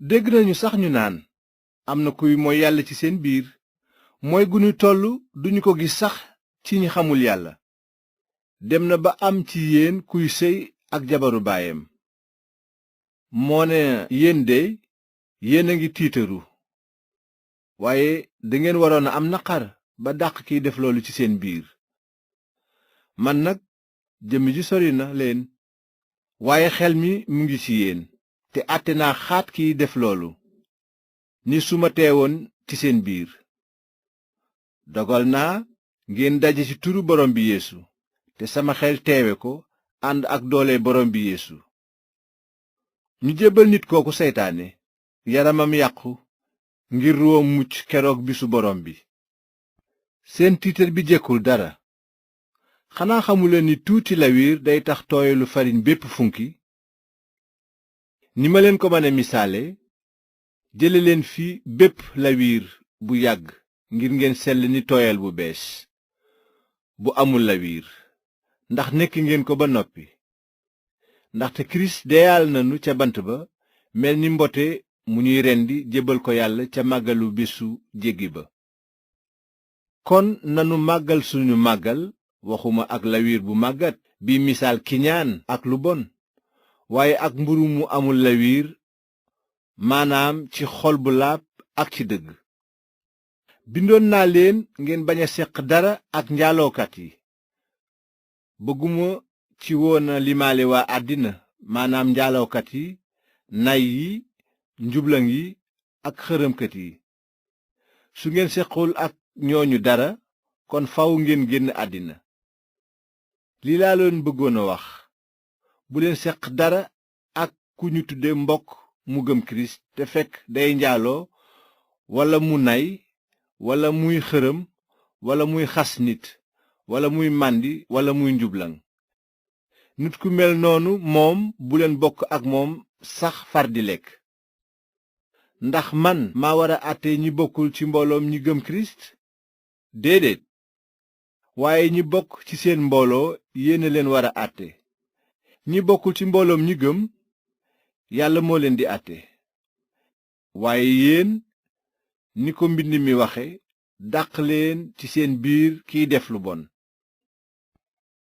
dégg nañu sax ñu naan am na kuy mooy yàlla ci seen biir mooy gu ñu toll duñu ko gis sax ci ñi xamul yàlla. dem na ba am ci yéen kuy sëy ak jabaru baayam. moo ne yéen de yéen a ngi tiitaru waaye dangeen waroon a am naqar ba dàq kiy def loolu ci seen biir. man nag jëmm ji sori na leen waaye xel mi mu ngi ci yéen te àtte naa xaat kiy def loolu ni su ma teewoon ci seen biir. dogal naa ngeen daje ci turu borom bi Yeesu te sama xel teewe ko ànd ak doole borom bi Yeesu. ñu jébbal nit kooku seytaane yaramam yàqu ngir ruwam mucc keroog bisu borom bi. seen tiitar bi jekkul dara. xanaa xamuleen ni tuuti lawiir day tax tooyalu farine bépp funki. ni ma leen ko mën a misaale jële leen fi bépp lawiir bu yàgg ngir ngeen sell ni tooyal bu bees bu amul lawiir ndax nekk ngeen ko ba noppi. ndaxte kirist deyaal nanu ca bant ba mel ni mbote mu ñuy rendi jébbal ko yàlla ca màggalu bésu jéggi ba. kon nanu màggal suñu màggal waxuma ak lawiir bu màggat bi misaal kiñaan ak lu bon waaye ak mburu mu amul lawiir maanaam ci xol bu laab ak ci dëgg. bindoon naa leen ngeen bañ a seq dara ak njaalookat yi. bëgguma ci woon a limaale waa àddina maanaam njaalookat yi nay yi njublaŋ yi ak xërëmkat yi. su ngeen sequl ak ñooñu dara kon faw ngeen génn àddina. lii laa leen bëggoon a wax bu leen seq dara ak ku ñu tudde mbokk mu gëm kirist te fekk day njaaloo walla mu nay walla muy xërëm walla muy xas nit walla muy màndi walla muy njublaŋ. nit ku mel noonu moom bu leen bokk ak moom sax far di lekk. ndax man maa war a àtte ñi bokkul ci mbooloom ñi gëm kirist? déedéet. waaye ñi bokk ci seen mbooloo yéen a leen war a àtte. ñi bokkul ci mbooloom ñi gëm yàlla moo leen di àtte. waaye yéen ni ko mbind mi waxe dàq leen ci seen biir kiy def lu bon.